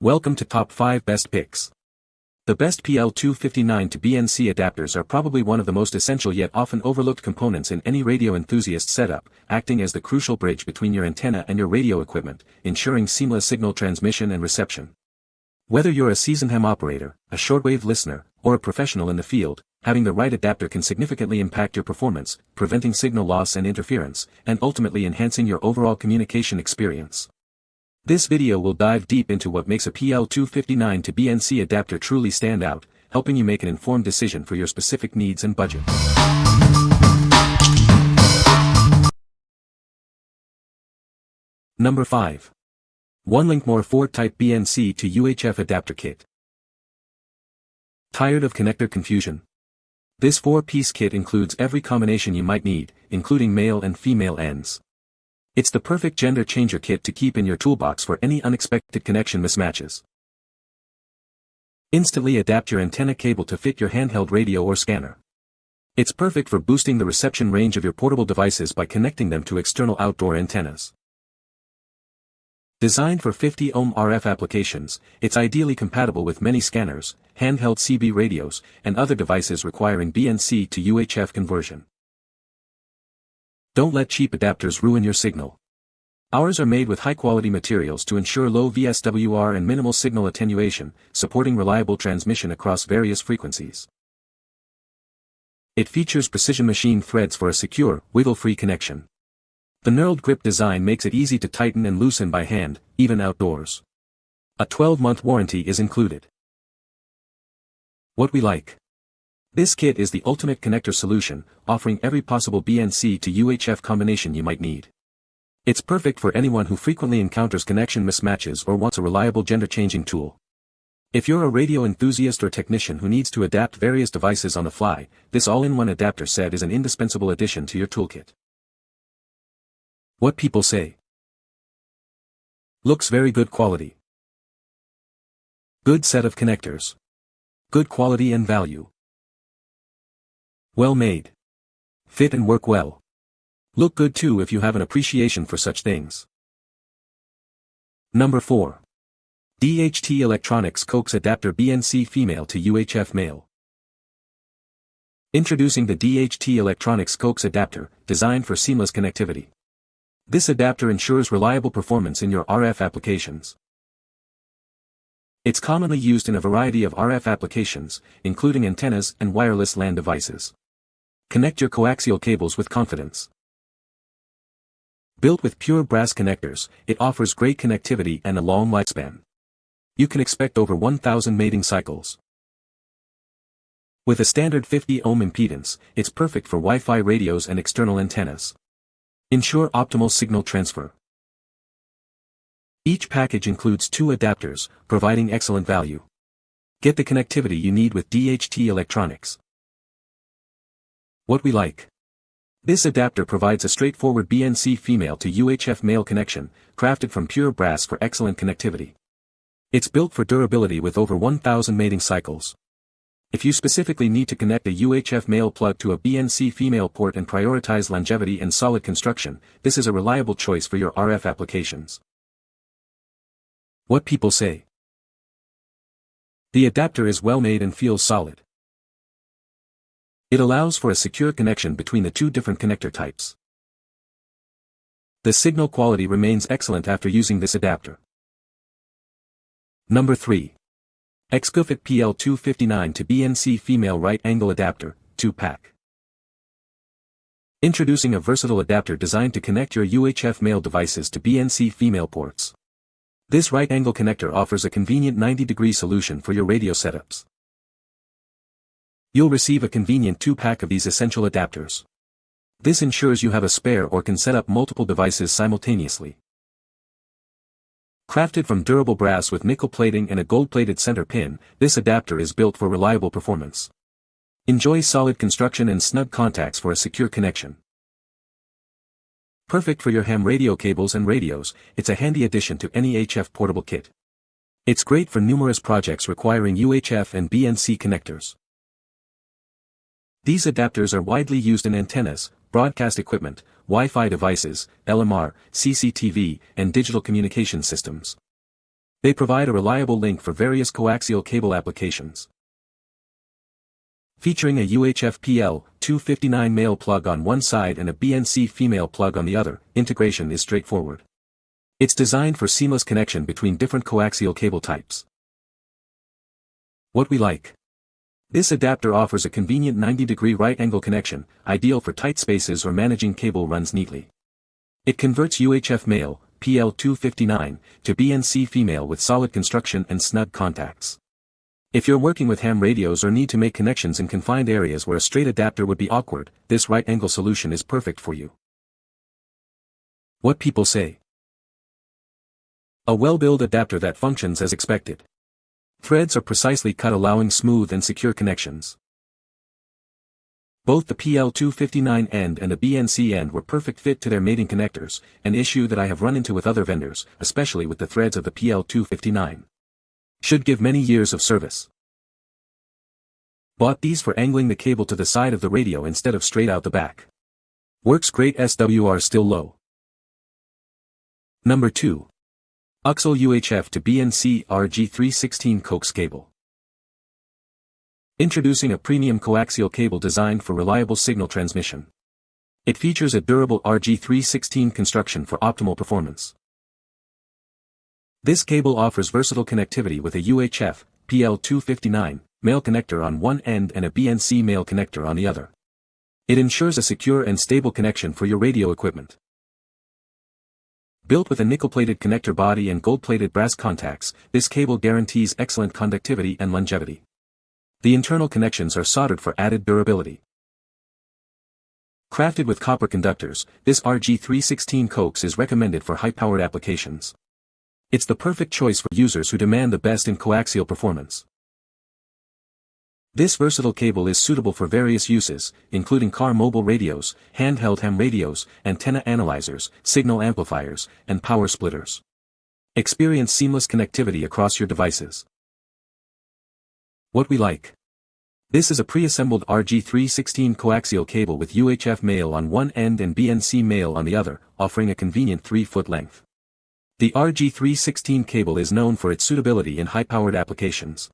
Welcome to Top 5 Best Picks. The best PL259 to BNC adapters are probably one of the most essential yet often overlooked components in any radio enthusiast setup, acting as the crucial bridge between your antenna and your radio equipment, ensuring seamless signal transmission and reception. Whether you're a seasoned ham operator, a shortwave listener, or a professional in the field, having the right adapter can significantly impact your performance, preventing signal loss and interference, and ultimately enhancing your overall communication experience. This video will dive deep into what makes a PL259 to BNC adapter truly stand out, helping you make an informed decision for your specific needs and budget. Number 5. ONELINKMORE 4-Type BNC to UHF Adapter Kit. Tired of connector confusion? This 4-piece kit includes every combination you might need, including male and female ends. It's the perfect gender changer kit to keep in your toolbox for any unexpected connection mismatches. Instantly adapt your antenna cable to fit your handheld radio or scanner. It's perfect for boosting the reception range of your portable devices by connecting them to external outdoor antennas. Designed for 50-ohm RF applications, it's ideally compatible with many scanners, handheld CB radios, and other devices requiring BNC to UHF conversion. Don't let cheap adapters ruin your signal. Ours are made with high-quality materials to ensure low VSWR and minimal signal attenuation, supporting reliable transmission across various frequencies. It features precision machine threads for a secure, wiggle-free connection. The knurled grip design makes it easy to tighten and loosen by hand, even outdoors. A 12-month warranty is included. What we like. This kit is the ultimate connector solution, offering every possible BNC to UHF combination you might need. It's perfect for anyone who frequently encounters connection mismatches or wants a reliable gender-changing tool. If you're a radio enthusiast or technician who needs to adapt various devices on the fly, this all-in-one adapter set is an indispensable addition to your toolkit. What people say. Looks very good quality. Good set of connectors. Good quality and value. Well made. Fit and work well. Look good too if you have an appreciation for such things. Number 4. DHT Electronics Coax Adapter BNC Female to UHF Male. Introducing the DHT Electronics Coax Adapter, designed for seamless connectivity. This adapter ensures reliable performance in your RF applications. It's commonly used in a variety of RF applications, including antennas and wireless LAN devices. Connect your coaxial cables with confidence. Built with pure brass connectors, it offers great connectivity and a long lifespan. You can expect over 1,000 mating cycles. With a standard 50-ohm impedance, it's perfect for Wi-Fi radios and external antennas. Ensure optimal signal transfer. Each package includes 2 adapters, providing excellent value. Get the connectivity you need with DHT Electronics. What we like. This adapter provides a straightforward BNC female to UHF male connection, crafted from pure brass for excellent connectivity. It's built for durability with over 1,000 mating cycles. If you specifically need to connect a UHF male plug to a BNC female port and prioritize longevity and solid construction, this is a reliable choice for your RF applications. What people say. The adapter is well made and feels solid. It allows for a secure connection between the 2 different connector types. The signal quality remains excellent after using this adapter. Number 3. EXGOOFIT PL259 to BNC Female Right Angle Adapter, 2-pack. Introducing a versatile adapter designed to connect your UHF male devices to BNC female ports. This right angle connector offers a convenient 90-degree solution for your radio setups. You'll receive a convenient 2-pack of these essential adapters. This ensures you have a spare or can set up multiple devices simultaneously. Crafted from durable brass with nickel plating and a gold-plated center pin, this adapter is built for reliable performance. Enjoy solid construction and snug contacts for a secure connection. Perfect for your ham radio cables and radios, it's a handy addition to any HF portable kit. It's great for numerous projects requiring UHF and BNC connectors. These adapters are widely used in antennas, broadcast equipment, Wi-Fi devices, LMR, CCTV, and digital communication systems. They provide a reliable link for various coaxial cable applications. Featuring a UHF PL259 male plug on one side and a BNC female plug on the other, integration is straightforward. It's designed for seamless connection between different coaxial cable types. What we like. This adapter offers a convenient 90-degree right-angle connection, ideal for tight spaces or managing cable runs neatly. It converts UHF male, PL259, to BNC female with solid construction and snug contacts. If you're working with ham radios or need to make connections in confined areas where a straight adapter would be awkward, this right-angle solution is perfect for you. What people say. A well-built adapter that functions as expected. Threads are precisely cut, allowing smooth and secure connections. Both the PL259 end and the BNC end were perfect fit to their mating connectors, an issue that I have run into with other vendors, especially with the threads of the PL259. Should give many years of service. Bought these for angling the cable to the side of the radio instead of straight out the back. Works great. SWR still low. Number 2. UXCELL UHF to BNC RG316 Coax Cable. Introducing a premium coaxial cable designed for reliable signal transmission. It features a durable RG316 construction for optimal performance. This cable offers versatile connectivity with a UHF, PL259, male connector on one end and a BNC male connector on the other. It ensures a secure and stable connection for your radio equipment. Built with a nickel-plated connector body and gold-plated brass contacts, this cable guarantees excellent conductivity and longevity. The internal connections are soldered for added durability. Crafted with copper conductors, this RG316 Coax is recommended for high-powered applications. It's the perfect choice for users who demand the best in coaxial performance. This versatile cable is suitable for various uses, including car mobile radios, handheld ham radios, antenna analyzers, signal amplifiers, and power splitters. Experience seamless connectivity across your devices. What we like. This is a pre-assembled RG316 coaxial cable with UHF male on one end and BNC male on the other, offering a convenient 3-foot length. The RG316 cable is known for its suitability in high-powered applications.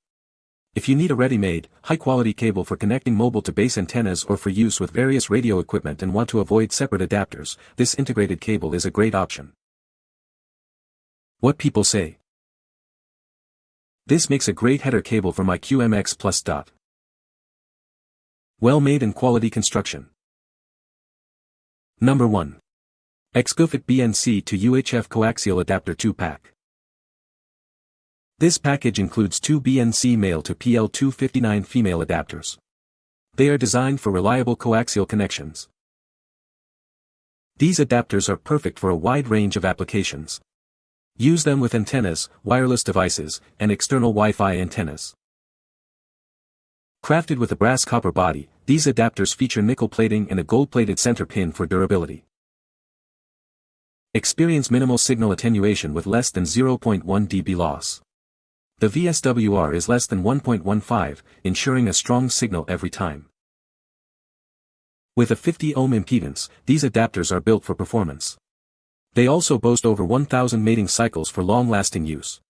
If you need a ready-made, high-quality cable for connecting mobile to base antennas or for use with various radio equipment and want to avoid separate adapters, this integrated cable is a great option. What people say. This makes a great header cable for my QMX Plus. Well made and quality construction. Number 1. EXGOOFIT BNC to UHF Coaxial Adapter 2-pack. This package includes 2 BNC male to PL259 female adapters. They are designed for reliable coaxial connections. These adapters are perfect for a wide range of applications. Use them with antennas, wireless devices, and external Wi-Fi antennas. Crafted with a brass copper body, these adapters feature nickel plating and a gold-plated center pin for durability. Experience minimal signal attenuation with less than 0.1 dB loss. The VSWR is less than 1.15, ensuring a strong signal every time. With a 50 ohm impedance, these adapters are built for performance. They also boast over 1,000 mating cycles for long-lasting use.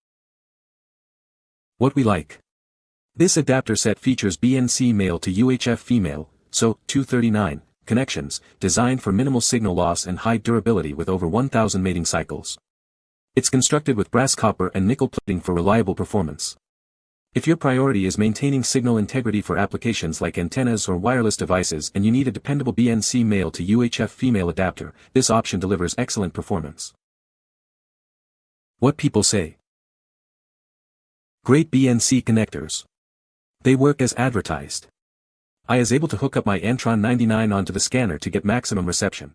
What we like. This adapter set features BNC male to UHF female, so 239, connections, designed for minimal signal loss and high durability with over 1,000 mating cycles. It's constructed with brass copper and nickel plating for reliable performance. If your priority is maintaining signal integrity for applications like antennas or wireless devices and you need a dependable BNC male to UHF female adapter, this option delivers excellent performance. What people say. Great BNC connectors. They work as advertised. I was able to hook up my Antron 99 onto the scanner to get maximum reception.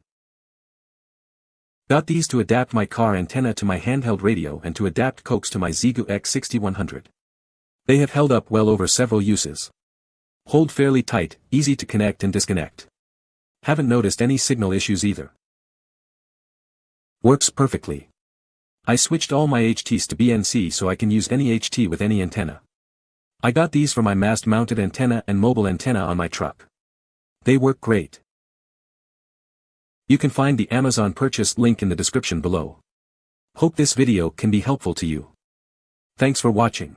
Got these to adapt my car antenna to my handheld radio and to adapt Coax to my Xiegu X6100. They have held up well over several uses. Hold fairly tight, easy to connect and disconnect. Haven't noticed any signal issues either. Works perfectly. I switched all my HTs to BNC so I can use any HT with any antenna. I got these for my mast-mounted antenna and mobile antenna on my truck. They work great. You can find the Amazon purchase link in the description below. Hope this video can be helpful to you. Thanks for watching.